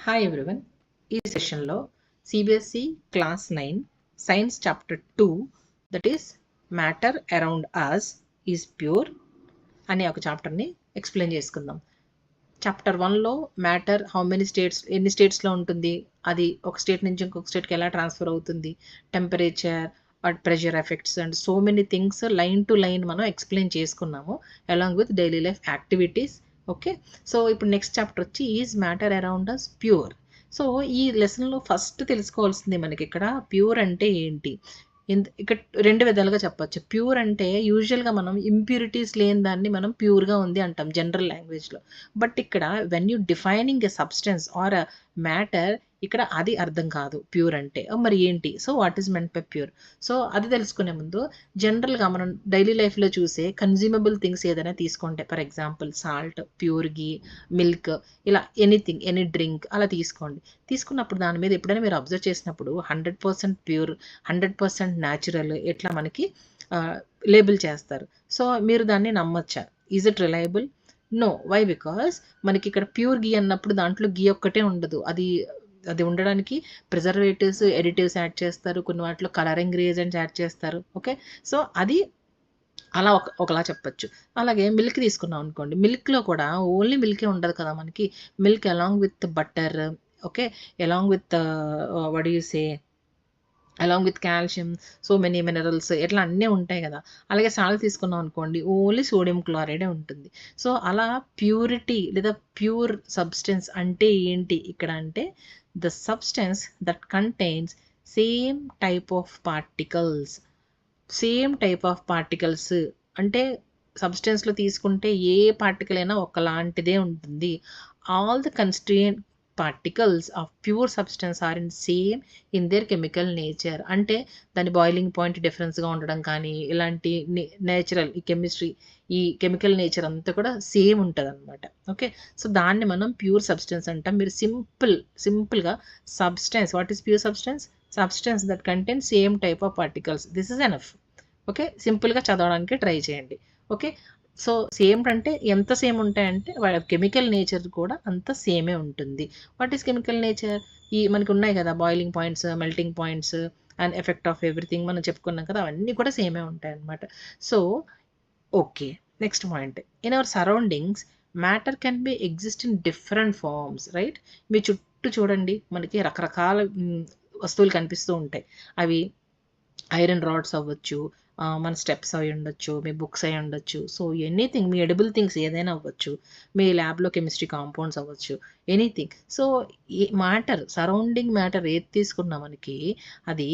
Hi everyone. ఈ సెషన్లో CBSE class 9 science chapter 2 that is matter around us is pure అనే ఒక చాప్టర్ని ఎక్స్ప్లెయిన్ చేసుకుందాం. చాప్టర్ 1లో మ్యాటర్ ఎన్ని స్టేట్స్లో ఉంటుంది, అది ఒక స్టేట్ నుంచి ఇంకొక స్టేట్కి ఎలా ట్రాన్స్ఫర్ అవుతుంది, temperature, pressure effects and so many things line to line మనం ఎక్స్ప్లెయిన్ చేసుకున్నాము along with daily life activities. Okay, so ఇప్పుడు నెక్స్ట్ చాప్టర్ వచ్చి is matter around us pure. So ఈ లెసన్లో ఫస్ట్ తెలుసుకోవాల్సింది మనకి ఇక్కడ ప్యూర్ అంటే ఏంటి. ఇక్కడ రెండు విధాలుగా చెప్పచ్చు. ప్యూర్ అంటే యూజువల్గా మనం ఇంప్యూరిటీస్ లేని దాన్ని మనం ప్యూర్గా ఉంది అంటాం జనరల్ లాంగ్వేజ్లో. బట్ ఇక్కడ when you defining a substance or a matter, ఇక్కడ అది అర్థం కాదు ప్యూర్ అంటే. మరి ఏంటి? So what is meant by pure? So అది తెలుసుకునే ముందు జనరల్గా మనం డైలీ లైఫ్లో చూసే కన్జ్యూమబుల్ థింగ్స్ ఏదైనా తీసుకుంటే, for example salt, pure ghee, milk, ఇలా ఎనీథింగ్, ఎనీ డ్రింక్ అలా తీసుకోండి. తీసుకున్నప్పుడు దాని మీద ఎప్పుడైనా మీరు అబ్జర్వ్ చేసినప్పుడు 100% ప్యూర్, 100% న్యాచురల్ ఇట్లా మనకి లేబుల్ చేస్తారు. సో మీరు దాన్ని నమ్మచ్చా? Is it reliable? No. Why? Because మనకి ఇక్కడ ప్యూర్ గీ అన్నప్పుడు దాంట్లో గీ ఒక్కటే ఉండదు. అది ఉండడానికి ప్రిజర్వేటివ్స్, ఎడిటివ్స్ యాడ్ చేస్తారు, కొన్ని వాటిలో కలరింగ్ రీజన్స్ యాడ్ చేస్తారు. ఓకే, సో అది అలా ఒకలా చెప్పచ్చు. అలాగే మిల్క్ తీసుకున్నాం అనుకోండి, మిల్క్లో కూడా ఓన్లీ మిల్కే ఉండదు కదా మనకి. Milk along with butter, okay, along with what you say, along with calcium, so many minerals, ఇట్లా అన్నీ ఉంటాయి కదా. అలాగే సాల్ట్ తీసుకున్నాం అనుకోండి, ఓన్లీ సోడియం క్లోరైడే ఉంటుంది. సో అలా ప్యూరిటీ లేదా ప్యూర్ సబ్స్టెన్స్ అంటే ఏంటి ఇక్కడ అంటే, the substance that contains same type of particles. Same type of particles అంటే సబ్స్టెన్స్లో తీసుకుంటే ఏ పార్టికల్ అయినా ఒకలాంటిదే ఉంటుంది. All the constituent particles of pure substance are in same in their chemical nature. అంటే దాని బాయిలింగ్ పాయింట్ డిఫరెన్స్గా ఉండడం కానీ, ఇలాంటి నేచురల్ ఈ కెమికల్ నేచర్ అంతా కూడా సేమ్ ఉంటుంది అనమాట. ఓకే, సో దాన్ని మనం ప్యూర్ సబ్స్టెన్స్ అంటాం. మీరు సింపుల్గా substance, what is pure substance? Substance that contain same type of particles. This is enough. Okay, సింపుల్గా చదవడానికి ట్రై చేయండి. ఓకే, సో సేమ్ అంటే ఎంత సేమ్ ఉంటాయంటే వాళ్ళ కెమికల్ నేచర్ కూడా అంత సేమే ఉంటుంది. What is chemical nature? మనకి ఉన్నాయి కదా boiling points, melting points and effect of everything మనం చెప్పుకున్నాం కదా, అవన్నీ కూడా సేమే ఉంటాయి అన్నమాట. So okay, next point, in our surroundings matter can be exist in different forms, right? మీ చుట్టూ చూడండి, మనకి రకరకాల వస్తువులు కనిపిస్తూ ఉంటాయి. అవి ఐరన్ రాడ్స్ అవ్వచ్చు, మన స్టెప్స్ అయి ఉండొచ్చు, మీ బుక్స్ అయి ఉండొచ్చు, సో ఎనీథింగ్, మీ ఎడిబుల్ థింగ్స్ ఏదైనా అవ్వచ్చు, మీ ల్యాబ్లో కెమిస్ట్రీ కాంపౌండ్స్ అవ్వచ్చు, ఎనీథింగ్. సో ఈ మ్యాటర్, సరౌండింగ్ మ్యాటర్ ఏది తీసుకున్నా మనకి అది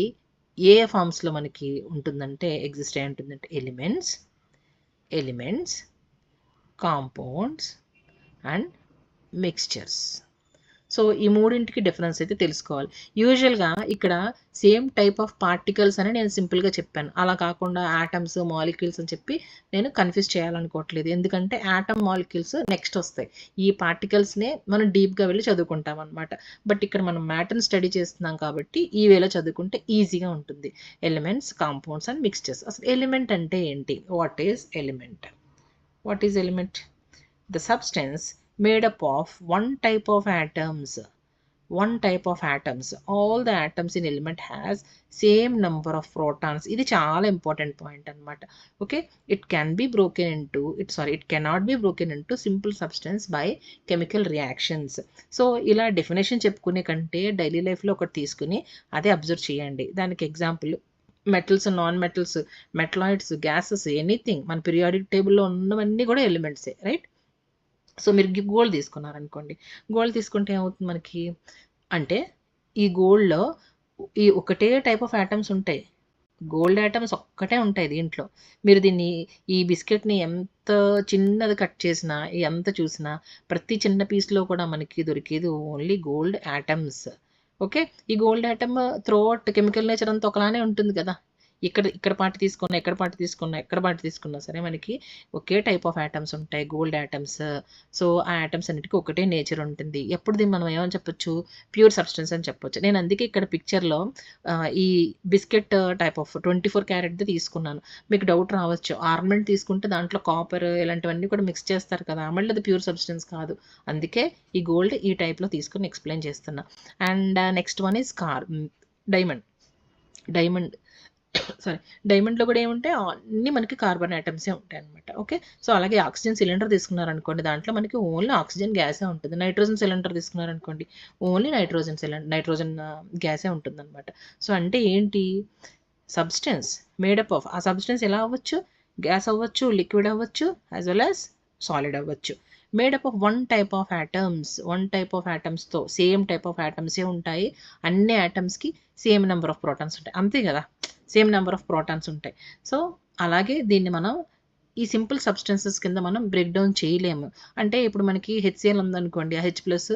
ఏ ఫామ్స్లో మనకి ఉంటుందంటే, ఎగ్జిస్ట్ అయి ఉంటుందంటే elements, compounds and mixtures. So ఈ మూడింటికి డిఫరెన్స్ అయితే తెలుసుకోవాలి. యూజువల్గా ఇక్కడ సేమ్ టైప్ ఆఫ్ పార్టికల్స్ అని నేను సింపుల్గా చెప్పాను. అలా కాకుండా యాటమ్స్, మాలిక్యూల్స్ అని చెప్పి నేను కన్ఫ్యూజ్ చేయాలనుకోవట్లేదు. ఎందుకంటే యాటమ్, మాలిక్యూల్స్ నెక్స్ట్ వస్తాయి. ఈ పార్టికల్స్నే మనం డీప్గా వెళ్ళి చదువుకుంటాం అనమాట. బట్ ఇక్కడ మనం మ్యాటర్ని స్టడీ చేస్తున్నాం కాబట్టి ఈ వేలో చదువుకుంటే ఈజీగా ఉంటుంది. Elements, compounds and mixtures. అసలు ఎలిమెంట్ అంటే ఏంటి? What is element? The substance made up of one type of atoms. All the atoms in element has same number of protons. ఇది చాలా ఇంపార్టెంట్ పాయింట్ అనమాట. Okay, it cannot be broken into simple substance by chemical reactions. So ఇలా definition చెప్పుకునే కంటే daily లైఫ్లో ఒకటి తీసుకుని అదే అబ్జర్వ్ చేయండి. దానికి example metals, non metals, metalloids, gases, anything మన పీరియాడిక్ టేబుల్లో ఉన్నవన్నీ కూడా ఎలిమెంట్సే, రైట్? సో మీరు గోల్డ్ తీసుకున్నారనుకోండి, గోల్డ్ తీసుకుంటే ఏమవుతుంది మనకి అంటే, ఈ గోల్డ్లో ఈ ఒకటే టైప్ ఆఫ్ యాటమ్స్ ఉంటాయి. గోల్డ్ యాటమ్స్ ఒక్కటే ఉంటాయి దీంట్లో. మీరు ఈ బిస్కెట్ని ఎంత చిన్నది కట్ చేసినా, ఎంత చూసినా, ప్రతి చిన్న పీస్లో కూడా మనకి దొరికేది ఓన్లీ గోల్డ్ యాటమ్స్. ఓకే, ఈ gold atom throughout chemical nature అంతా ఒకలానే ఉంటుంది కదా. ఇక్కడ పార్ట్ తీసుకున్నా, ఎక్కడ పార్ట్ తీసుకున్నా సరే మనకి ఒకే టైప్ ఆఫ్ యాటమ్స్ ఉంటాయి, గోల్డ్ యాటమ్స్. సో ఆ యాటమ్స్ అన్నిటికీ ఒకటే నేచర్ ఉంటుంది. ఎప్పుడు దీన్ని మనం ఏమని చెప్పొచ్చు, ప్యూర్ సబ్స్టెన్స్ అని చెప్పొచ్చు. నేను అందుకే ఇక్కడ పిక్చర్లో ఈ బిస్కెట్ టైప్ ఆఫ్ 24 క్యారెట్ది తీసుకున్నాను. మీకు డౌట్ రావచ్చు, ఆర్నమెంట్ తీసుకుంటే దాంట్లో కాపర్ ఇలాంటివన్నీ కూడా మిక్స్ చేస్తారు కదా, మళ్ళీ అది ప్యూర్ సబ్స్టెన్స్ కాదు. అందుకే ఈ గోల్డ్ ఈ టైప్లో తీసుకుని ఎక్స్ప్లెయిన్ చేస్తున్నా. And next one is diamond sorry, డైమండ్లో కూడా ఏముంటాయి, అన్నీ మనకి కార్బన్ ఐటమ్సే ఉంటాయి అనమాట. ఓకే, సో అలాగే ఆక్సిజన్ సిలిండర్ తీసుకున్నారనుకోండి, దాంట్లో మనకి ఓన్లీ ఆక్సిజన్ గ్యాసే ఉంటుంది. నైట్రోజన్ సిలిండర్ తీసుకున్నారనుకోండి, ఓన్లీ నైట్రోజన్ గ్యాసే ఉంటుంది అనమాట. సో అంటే ఏంటి, సబ్స్టెన్స్ మేడప్ ఆఫ్, ఆ సబ్స్టెన్స్ ఎలా అవ్వచ్చు, గ్యాస్ అవ్వచ్చు, లిక్విడ్ అవ్వచ్చు, యాజ్ వెల్ యాజ్ సాలిడ్ అవ్వచ్చు. Made up of one type of యాటమ్స్తో సేమ్ టైప్ ఆఫ్ యాటమ్సే ఉంటాయి. అన్ని యాటమ్స్కి సేమ్ నెంబర్ ఆఫ్ ప్రోటాన్స్ ఉంటాయి, అంతే కదా, సేమ్ నెంబర్ ఆఫ్ ప్రోటాన్స్ ఉంటాయి. సో అలాగే దీన్ని మనం ఈ సింపుల్ సబ్స్టెన్సెస్ కింద మనం బ్రేక్ డౌన్ చేయలేము. అంటే ఇప్పుడు మనకి HCl ఉందనుకోండి, ఆ H ప్లస్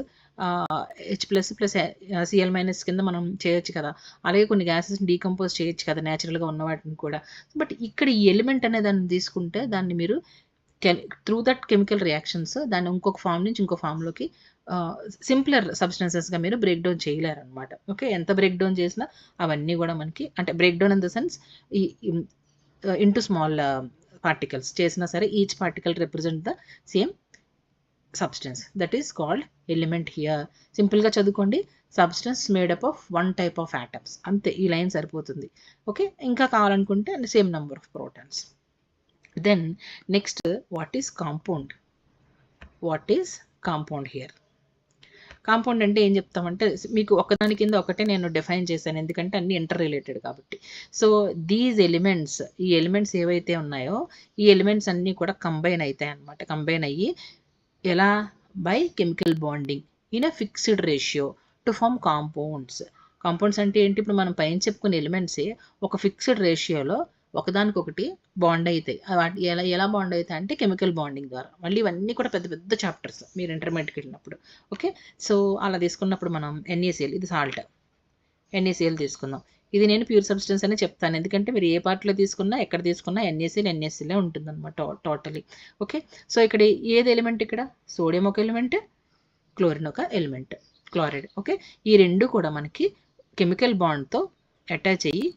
Cl మైనస్ కింద మనం చేయొచ్చు కదా. అలాగే కొన్ని గ్యాసెస్ని డీకంపోజ్ చేయొచ్చు కదా, న్యాచురల్గా ఉన్న వాటిని కూడా. బట్ ఇక్కడ ఈ ఎలిమెంట్ అనే దాన్ని తీసుకుంటే దాన్ని మీరు త్రూ దట్ కెమికల్ రియాక్షన్స్ దాన్ని ఇంకొక ఫామ్ నుంచి ఇంకో ఫామ్లోకి సింప్లర్ సబ్స్టెన్సెస్గా మీరు బ్రేక్ డౌన్ చేయలేరనమాట. ఓకే, ఎంత బ్రేక్ డౌన్ చేసినా అవన్నీ కూడా మనకి, అంటే break down in the sense ఈ ఇంటూ స్మాల్ పార్టికల్స్ చేసినా సరే, each particle represent the same substance, that is called element here. సింపుల్గా చదువుకోండి, substance made up of one type of atoms, అంతే, ఈ లైన్ సరిపోతుంది. ఓకే, ఇంకా కావాలనుకుంటే same number of protons. Then next, what is compound here. Compound అంటే ఏం చెప్తామంటే, మీకు ఒకదాని కింద ఒకటే నేను డిఫైన్ చేశాను, ఎందుకంటే అన్ని ఇంటర్ రిలేటెడ్ కాబట్టి. సో దీస్ ఎలిమెంట్స్, ఈ ఎలిమెంట్స్ ఏవైతే ఉన్నాయో ఈ ఎలిమెంట్స్ అన్నీ కూడా కంబైన్ అవుతాయి అన్నమాట. కంబైన్ అయ్యి ఎలా, by chemical bonding in a fixed ratio to form compounds అంటే ఏంటి, ఇప్పుడు మనం పైన చెప్పుకునే ఎలిమెంట్సే ఒక ఫిక్స్డ్ రేషియోలో ఒకదానికొకటి బాండ్ అవుతాయి. వాటి ఎలా బాండ్ అవుతాయి అంటే కెమికల్ బాండింగ్ ద్వారా. మళ్ళీ ఇవన్నీ కూడా పెద్ద పెద్ద చాప్టర్స్ మీరు ఇంటర్మీడియట్కి వెళ్ళినప్పుడు. ఓకే, సో అలా తీసుకున్నప్పుడు మనం NaCl, ఇది సాల్ట్, NaCl తీసుకుందాం. ఇది నేను ప్యూర్ సబ్స్టెన్స్ అని చెప్తాను, ఎందుకంటే మీరు ఏ పార్ట్లో తీసుకున్నా ఎక్కడ తీసుకున్నా NaCl ఉంటుంది అనమాట టోటలీ. ఓకే, సో ఇక్కడ ఏది ఎలిమెంట్, ఇక్కడ సోడియం ఒక ఎలిమెంట్, క్లోరిన్ ఒక ఎలిమెంట్, క్లోరైడ్. ఓకే, ఈ రెండు కూడా మనకి కెమికల్ బాండ్తో అటాచ్ అయ్యి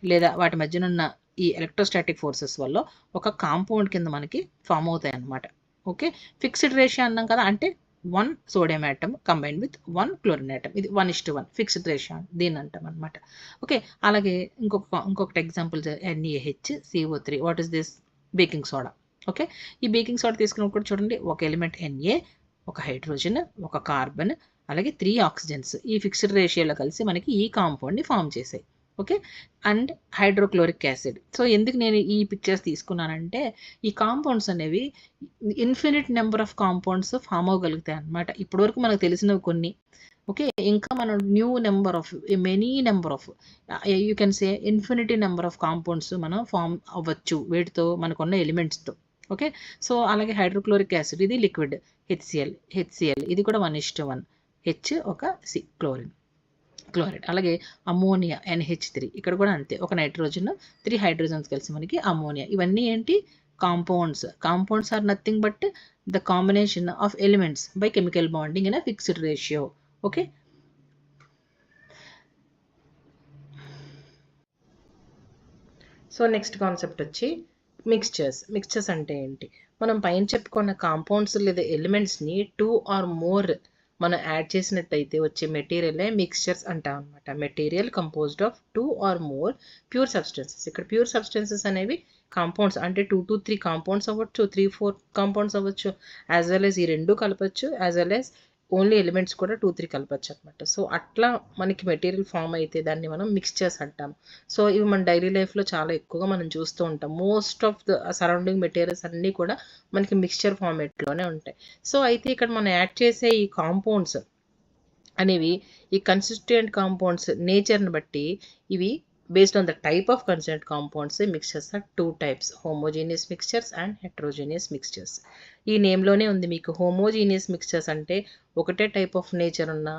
లేదా వాటి మధ్యనున్న ఈ ఎలక్ట్రోస్టాటిక్ ఫోర్సెస్ వల్ల ఒక కాంపౌండ్ కింద మనకి ఫామ్ అవుతాయి అన్నమాట. ఓకే, ఫిక్స్డ్ రేషియో అన్నాం కదా, అంటే 1 sodium atom combined with 1 chlorine atom, ఇది 1:1 ఫిక్స్డ్ రేషియో దీన్ని అంటాం అనమాట. ఓకే, అలాగే ఇంకొకటి example NaHCO3. What is this, baking soda. Okay, ఈ బేకింగ్ సోడా తీసుకున్నప్పుడు చూడండి, ఒక ఎలిమెంట్ Na, ఒక హైడ్రోజన్, ఒక కార్బన్, అలాగే 3 ఆక్సిజన్స్ ఈ ఫిక్స్డ్ రేషియోలో కలిసి మనకి ఈ కాంపౌండ్ని ఫామ్ చేసాయి. Okay, and hydrochloric acid. So ఎందుకు నేను ఈ పిక్చర్స్ తీసుకున్నానంటే, ఈ కాంపౌండ్స్ అనేవి infinite number of compounds form అవ్వగలుగుతాయి అన్నమాట. ఇప్పటివరకు మనకు తెలిసినవి కొన్ని. ఓకే, ఇంకా మనం many number of you can say infinity number of compounds మనం ఫామ్ అవ్వచ్చు వీటితో, మనకున్న ఎలిమెంట్స్తో. ఓకే, సో అలాగే హైడ్రోక్లోరిక్ యాసిడ్, ఇది లిక్విడ్, HCl ఇది కూడా 1:1, H ఒక C, క్లోరైడ్. అలాగే అమోనియా NH3, ఇక్కడ కూడా అంతే, ఒక నైట్రోజన్ 3 హైడ్రోజన్స్ కలిసి మనకి అమోనియా. ఇవన్నీ ఏంటి, compounds are nothing but the combination of elements by chemical bonding in a fixed ratio. Okay, so next concept వచ్చి మిక్స్చర్స్ అంటే ఏంటి, మనం పైన చెప్పుకున్న కాంపౌండ్స్ లేదా ఎలిమెంట్స్ని 2 or more మనం యాడ్ చేసినట్టయితే వచ్చే మెటీరియలే మిక్స్చర్స్ అంటాం అనమాట. Material composed of 2 or more pure సబ్స్టెన్సెస్. ఇక్కడ ప్యూర్ సబ్స్టెన్సెస్ అనేవి కాంపౌండ్స్ అంటే 2 to 3 కాంపౌండ్స్ అవ్వచ్చు, 3-4 కాంపౌండ్స్ అవ్వచ్చు, యాజ్ వెల్ యాజ్ ఈ రెండు కలపచ్చు, as well as only elements కూడా 2-3 కలపచ్చు అనమాట. సో అట్లా మనకి మెటీరియల్ ఫామ్ అయితే దాన్ని మనం మిక్స్చర్స్ అంటాం. సో ఇవి మన డైలీ లైఫ్లో చాలా ఎక్కువగా మనం చూస్తూ ఉంటాం. Most of the surrounding materials అన్నీ కూడా మనకి మిక్స్చర్ ఫార్మేట్లోనే ఉంటాయి. సో అయితే ఇక్కడ మనం యాడ్ చేసే ఈ కాంపౌండ్స్ అనేవి, ఈ కన్సిస్టెంట్ కాంపౌండ్స్ నేచర్ని బట్టి ఇవి based on the type of constituent compounds, mixtures are 2 types, homogeneous mixtures and heterogeneous mixtures. ఈ నేమ్లోనే ఉంది మీకు, homogeneous mixtures అంటే ఒకటే టైప్ ఆఫ్ నేచర్ ఉన్న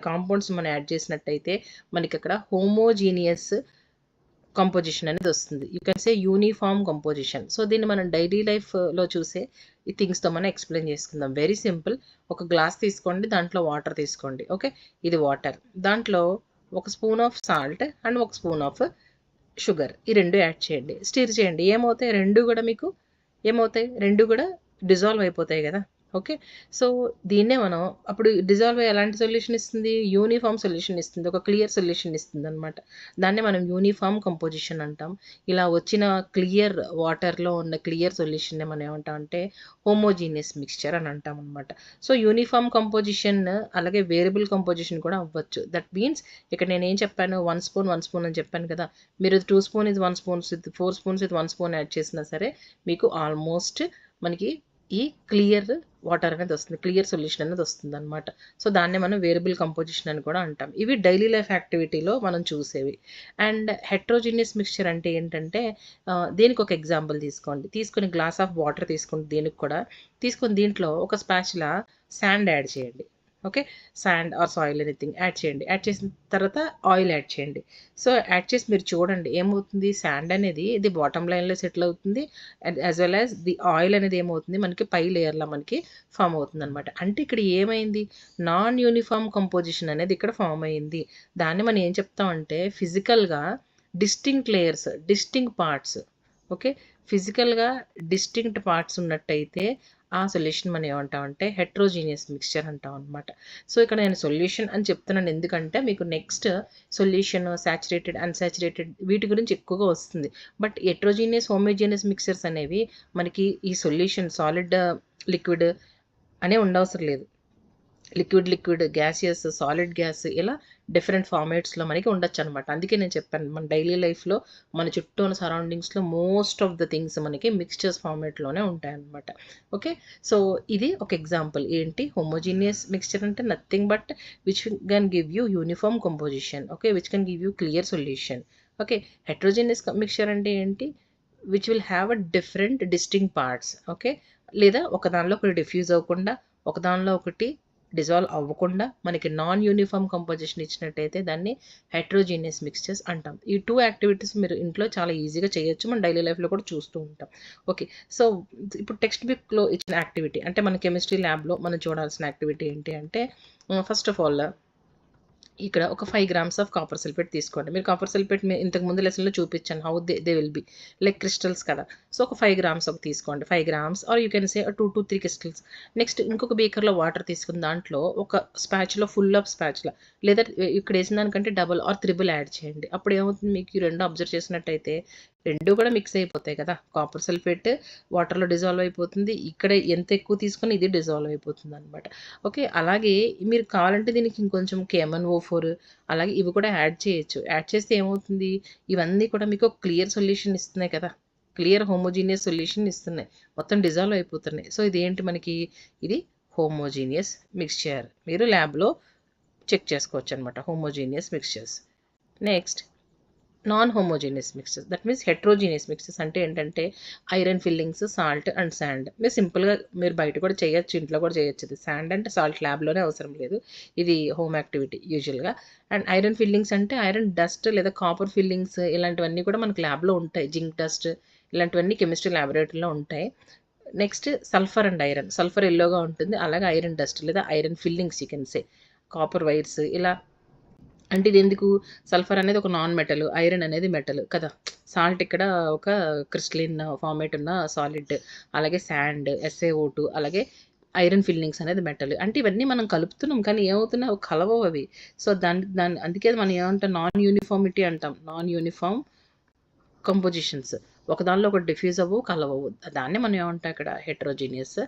కాంపౌండ్స్ మనం యాడ్ చేసినట్టయితే మనకి అక్కడ హోమోజీనియస్ కంపోజిషన్ అనేది వస్తుంది. You can say uniform composition. So దీన్ని మనం డైలీ లైఫ్లో చూసే ఈ థింగ్స్తో మనం ఎక్స్ప్లెయిన్ చేసుకుందాం. Very simple. ఒక గ్లాస్ తీసుకోండి, దాంట్లో వాటర్ తీసుకోండి. ఓకే, ఇది వాటర్. దాంట్లో ఒక స్పూన్ ఆఫ్ సాల్ట్ అండ్ ఒక స్పూన్ ఆఫ్ షుగర్, ఈ రెండు యాడ్ చేయండి, స్టిర్ చేయండి. ఏమవుతాయి? రెండు కూడా మీకు ఏమవుతాయి? రెండు కూడా డిజాల్వ్ అయిపోతాయి కదా. ఓకే, సో దీన్నే మనం అప్పుడు డిజాల్వ్ అయ్యి ఎలాంటి సొల్యూషన్ ఇస్తుంది? యూనిఫామ్ సొల్యూషన్ ఇస్తుంది, ఒక క్లియర్ సొల్యూషన్ ఇస్తుంది అనమాట. దాన్నే మనం యూనిఫామ్ కంపోజిషన్ అంటాం. ఇలా వచ్చిన క్లియర్ వాటర్లో ఉన్న క్లియర్ సొల్యూషన్నే మనం ఏమంటాం అంటే హోమోజీనియస్ మిక్స్చర్ అని అంటాం అనమాట. సో యూనిఫామ్ కంపోజిషన్ అలాగే వేరియబుల్ కంపోజిషన్ కూడా అవ్వచ్చు. దట్ మీన్స్ ఇక్కడ నేను ఏం చెప్పాను? 1 స్పూన్ 1 స్పూన్ అని చెప్పాను కదా. మీరు 2 స్పూన్ ఇది 1 స్పూన్, 4 స్పూన్స్ ఇది 1 స్పూన్ యాడ్ చేసినా సరే మీకు ఆల్మోస్ట్ మనకి ఈ క్లియర్ వాటర్ అనేది వస్తుంది, క్లియర్ సొల్యూషన్ అనేది వస్తుంది అనమాట. సో దాన్నే మనం వేరియబుల్ కంపోజిషన్ అని కూడా అంటాం. ఇవి డైలీ లైఫ్ యాక్టివిటీలో మనం చూసేవి. అండ్ హెట్రోజీనియస్ మిక్స్చర్ అంటే ఏంటంటే దీనికి ఒక ఎగ్జాంపుల్ తీసుకొని గ్లాస్ ఆఫ్ వాటర్ తీసుకోండి, దీనికి కూడా తీసుకొని దీంట్లో ఒక స్పాచులా శాండ్ యాడ్ చేయండి. Okay, sand or soil anything add చేయండి. యాడ్ చేసిన తర్వాత ఆయిల్ యాడ్ చేయండి. సో యాడ్ చేసి మీరు చూడండి ఏమవుతుంది? శాండ్ అనేది ఇది బాటమ్ లైన్లో సెటిల్ అవుతుంది, as well as the oil అనేది ఏమవుతుంది మనకి పై లేయర్లో మనకి ఫామ్ అవుతుంది అనమాట. అంటే ఇక్కడ ఏమైంది? నాన్ యూనిఫామ్ కంపోజిషన్ అనేది ఇక్కడ ఫామ్ అయింది. దాన్ని మనం ఏం చెప్తామంటే ఫిజికల్గా distinct layers, distinct parts. Okay, ఫిజికల్గా డిస్టింక్ట్ పార్ట్స్ ఉన్నట్టయితే ఆ సొల్యూషన్ మనం ఏమంటామంటే హెట్రోజీనియస్ మిక్స్చర్ అంటాం అనమాట. సో ఇక్కడ నేను సొల్యూషన్ అని చెప్తున్నాను ఎందుకంటే మీకు నెక్స్ట్ సొల్యూషన్, సాచురేటెడ్, అన్సాచురేటెడ్ వీటి గురించి ఎక్కువగా వస్తుంది. బట్ హెట్రోజీనియస్, హోమోజీనియస్ మిక్స్చర్స్ అనేవి మనకి ఈ సొల్యూషన్ సాలిడ్, లిక్విడ్ అనే ఉండవసరం లేదు. లిక్విడ్, గ్యాసియస్, సాలిడ్ గ్యాస్, ఇలా డిఫరెంట్ ఫార్మేట్స్లో మనకి ఉండొచ్చు అనమాట. అందుకే నేను చెప్పాను మన డైలీ లైఫ్లో మన చుట్టూ ఉన్న సరౌండింగ్స్లో మోస్ట్ ఆఫ్ ద థింగ్స్ మనకి మిక్స్చర్స్ ఫార్మేట్లోనే ఉంటాయన్నమాట. ఓకే, సో ఇది ఒక ఎగ్జాంపుల్. ఏంటి హోమోజీనియస్ మిక్స్చర్ అంటే? Nothing but which can give you uniform composition. Okay, which can give you clear solution. Okay, heterogeneous mixture అంటే ఏంటి? Which will have a different distinct parts. Okay, లేదా ఒకదానిలో ఒకటి diffuse అవ్వకుండా, ఒకదానిలో ఒకటి డిజాల్వ్ అవ్వకుండా మనకి నాన్ యూనిఫామ్ కంపోజిషన్ ఇచ్చినట్టయితే దాన్ని హెట్రోజీనియస్ మిక్స్చర్స్ అంటాం. ఈ 2 యాక్టివిటీస్ మీరు ఇంట్లో చాలా ఈజీగా చేయొచ్చు, మన డైలీ లైఫ్లో కూడా చూస్తూ ఉంటాం. ఓకే, సో ఇప్పుడు టెక్స్ట్ బుక్లో ఇచ్చిన యాక్టివిటీ అంటే మన కెమిస్ట్రీ ల్యాబ్లో మనం చూడాల్సిన యాక్టివిటీ ఏంటి అంటే ఫస్ట్ ఆఫ్ ఆల్ ఇక్కడ ఒక 5 grams ఆఫ్ కాపర్ సల్ఫేట్ తీసుకోండి. మీరు కాపర్ సల్ఫేట్ ఇంతకు ముందు లెసన్లో చూపించాను how they will be like crystals కదా. సో ఒక 5 grams ఒక తీసుకోండి, 5 grams or you can say 2 to 3 crystals. Next ఇంకొక బీకర్లో వాటర్ తీసుకుని దాంట్లో ఒక స్పాచులా, ఫుల్ ఆఫ్ స్పాచులా, లేదా ఇక్కడ వేసిన దానికంటే డబుల్ ఆర్ త్రిబుల్ యాడ్ చేయండి. అప్పుడు ఏమవుతుంది? మీకు ఈ రెండు అబ్జర్వ్ చేసినట్టయితే రెండు కూడా మిక్స్ అయిపోతాయి కదా. కాపర్ సల్ఫేట్ వాటర్లో డిజాల్వ్ అయిపోతుంది, ఇక్కడ ఎంత ఎక్కువ తీసుకుని ఇది డిజాల్వ్ అయిపోతుంది అనమాట. ఓకే, అలాగే మీరు కావాలంటే దీనికి ఇంకొంచెం KMnO4 అలాగే ఇవి కూడా యాడ్ చేయొచ్చు. యాడ్ చేస్తే ఏమవుతుంది? ఇవన్నీ కూడా మీకు క్లియర్ సొల్యూషన్ ఇస్తున్నాయి కదా, క్లియర్ హోమోజీనియస్ సొల్యూషన్ ఇస్తున్నాయి, మొత్తం డిజాల్వ్ అయిపోతున్నాయి. సో ఇదేంటి మనకి? ఇది హోమోజీనియస్ మిక్స్చర్. మీరు ల్యాబ్లో చెక్ చేసుకోవచ్చు అనమాట homogeneous mixtures. Next non homogeneous mixtures, that means heterogeneous mixtures అంటే ఏంటంటే iron fillings, salt and sand. మీరు సింపుల్గా మీరు బయట కూడా చేయొచ్చు, ఇంట్లో కూడా చేయొచ్చు. ఇది శాండ్ అంటే సాల్ట్ ల్యాబ్లోనే అవసరం లేదు, ఇది హోమ్ యాక్టివిటీ యూజువల్గా. అండ్ ఐరన్ ఫిల్లింగ్స్ అంటే ఐరన్ డస్ట్ లేదా కాపర్ ఫిల్లింగ్స్, ఇలాంటివన్నీ కూడా మనకు ల్యాబ్లో ఉంటాయి. జింక్ డస్ట్ ఇలాంటివన్నీ కెమిస్ట్రీ ల్యాబొరేటరీలో ఉంటాయి. Next sulphur and iron, sulphur ఎల్లోగా ఉంటుంది, అలాగే ఐరన్ డస్ట్ లేదా iron filings you can say, copper wires ఇలా. అంటే ఇది ఎందుకు? సల్ఫర్ అనేది ఒక నాన్ మెటల్, ఐరన్ అనేది మెటల్ కదా. సాల్ట్ ఇక్కడ ఒక క్రిస్టలిన్ ఫార్మేట్ ఉన్న సాలిడ్, అలాగే శాండ్ SaO2, అలాగే ఐరన్ ఫిల్లింగ్స్ అనేది మెటల్. అంటే ఇవన్నీ మనం కలుపుతున్నాం కానీ ఏమవుతున్నాయి? కలవవు అవి. సో అందుకే మనం ఏమంటాం? నాన్ యూనిఫార్మిటీ అంటాం, నాన్ యూనిఫామ్ కంపోజిషన్స్. ఒకదానిలో ఒకటి డిఫ్యూజ్ అవ్వవు, కలవవు. దాన్ని మనం ఏమంటాం ఇక్కడ? హెట్రోజీనియస్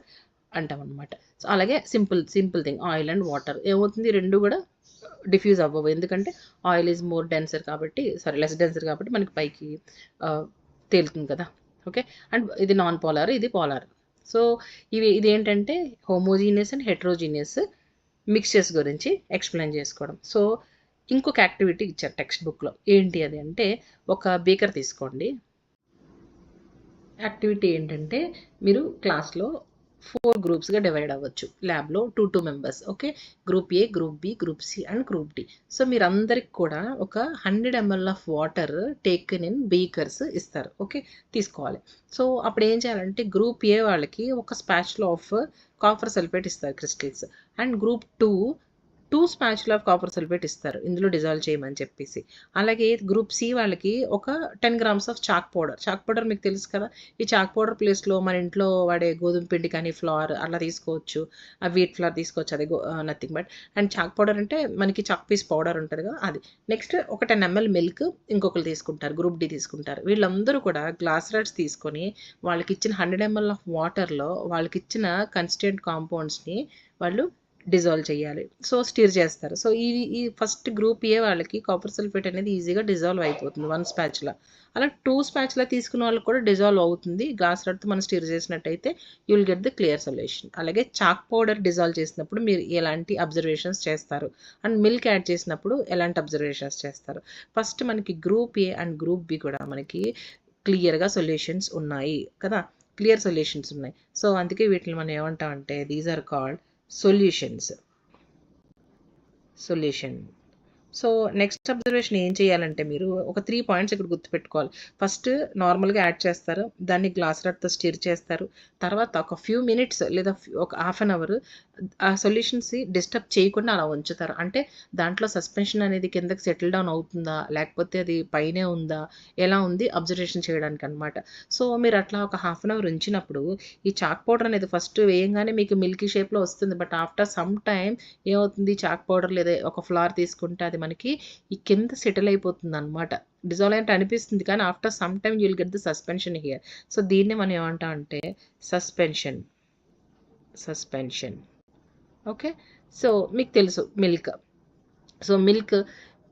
అంటాం అనమాట. సో అలాగే simple thing oil and water ఏమవుతుంది? రెండు కూడా డిఫ్యూజ్ అవ్వవు, ఎందుకంటే ఆయిల్ ఈజ్ మోర్ డెన్సర్ కాబట్టి, లెస్ డెన్సర్ కాబట్టి మనకి పైకి తేలుతుంది కదా. ఓకే, అండ్ ఇది నాన్ పోలార్, ఇది పోలార్. సో ఇది ఏంటంటే హోమోజీనియస్ అండ్ హెట్రోజీనియస్ మిక్స్చర్స్ గురించి ఎక్స్ప్లెయిన్ చేసుకోవడం. సో ఇంకొక యాక్టివిటీ ఇచ్చారు టెక్స్ట్ బుక్లో. ఏంటి అది అంటే ఒక బీకర్ తీసుకోండి. యాక్టివిటీ ఏంటంటే మీరు క్లాస్లో 4 గ్రూప్స్గా డివైడ్ అవ్వచ్చు ల్యాబ్లో 2 members. Okay, group A, group B, group C and group D. So మీరు అందరికి కూడా ఒక 100 ml of water taken in beakers ఇస్తారు. ఓకే, తీసుకోవాలి. సో అప్పుడు ఏం చేయాలంటే గ్రూప్ ఏ వాళ్ళకి ఒక స్పాచులా ఆఫ్ కాపర్ సల్ఫేట్ ఇస్తారు crystals, and group 2 spatula of copper sulphate ఇస్తారు ఇందులో డిజాల్వ్ చేయమని చెప్పేసి. అలాగే గ్రూప్ సి వాళ్ళకి ఒక 10 grams ఆఫ్ చాక్ పౌడర్ మీకు తెలుసు కదా. ఈ చాక్ పౌడర్ ప్లేస్లో మన ఇంట్లో వాడే గోధుమ పిండి కానీ ఫ్లవర్ అలా తీసుకోవచ్చు, ఆ వీట్ ఫ్లవర్ తీసుకోవచ్చు, అది nothing but. And chalk powder అంటే మనకి చాక్ పీస్ పౌడర్ ఉంటుంది కదా అది. నెక్స్ట్ ఒక 10 ml మిల్క్ ఇంకొకరు తీసుకుంటారు, గ్రూప్ డి తీసుకుంటారు. వీళ్ళందరూ కూడా గ్లాస్ రాడ్స్ తీసుకొని వాళ్ళకి ఇచ్చిన 100 ml ఆఫ్ వాటర్లో వాళ్ళకి ఇచ్చిన కన్స్టిట్యూయెంట్ కాంపౌండ్స్ని వాళ్ళు డిజాల్వ్ చేయాలి. సో స్టిర్ చేస్తారు. సో ఈ ఫస్ట్ గ్రూప్ ఏ వాళ్ళకి కాపర్ సల్ఫేట్ అనేది ఈజీగా డిజాల్వ్ అయిపోతుంది 1 స్పాచులా. అలా 2 స్పాచులా తీసుకున్న వాళ్ళకి కూడా డిజాల్వ్ అవుతుంది. గ్లాస్ రాడ్తో మనం స్టిర్ చేసినట్టయితే you will get the clear solution. అలాగే చాక్ పౌడర్ డిజాల్వ్ చేసినప్పుడు మీరు ఎలాంటి అబ్జర్వేషన్స్ చేస్తారు, అండ్ మిల్క్ యాడ్ చేసినప్పుడు ఎలాంటి అబ్జర్వేషన్స్ చేస్తారు. ఫస్ట్ మనకి group A and group B కూడా మనకి క్లియర్గా సొల్యూషన్స్ ఉన్నాయి కదా, క్లియర్ సొల్యూషన్స్ ఉన్నాయి. సో అందుకే వీటిని మనం ఏమంటామంటే these are called solution. So next observation ఏం చేయాలంటే మీరు ఒక 3 పాయింట్స్ ఇక్కడ గుర్తుపెట్టుకోవాలి. ఫస్ట్ నార్మల్గా యాడ్ చేస్తారు, దాన్ని గ్లాస్ రాడ్తో స్టిర్ చేస్తారు. తర్వాత ఒక ఫ్యూ మినిట్స్ లేదా ఒక హాఫ్ అన్ అవర్ ఆ సొల్యూషన్స్ డిస్టర్బ్ చేయకుండా అలా ఉంచుతారు. అంటే దాంట్లో సస్పెన్షన్ అనేది కిందకి సెటిల్ డౌన్ అవుతుందా లేకపోతే అది పైనే ఉందా ఎలా ఉంది అబ్జర్వేషన్ చేయడానికి అనమాట. సో మీరు అట్లా ఒక హాఫ్ అన్ అవర్ ఉంచినప్పుడు ఈ చాక్ పౌడర్ అనేది ఫస్ట్ వేయంగానే మీకు మిల్కీ షేప్లో వస్తుంది. బట్ ఆఫ్టర్ సమ్ టైమ్ ఏమవుతుంది, చాక్ పౌడర్ లేదా ఒక ఫ్లవర్ తీసుకుంటే అది మనకి ఈ కింద సెటిల్ అయిపోతుంది అనమాట. డిజాల్వ్ అంటే అనిపిస్తుంది కానీ after some time you will get the suspension here. So దీన్ని మనం ఏమంటాం అంటే సస్పెన్షన్. ఓకే, సో మీకు తెలుసు మిల్క్. సో మిల్క్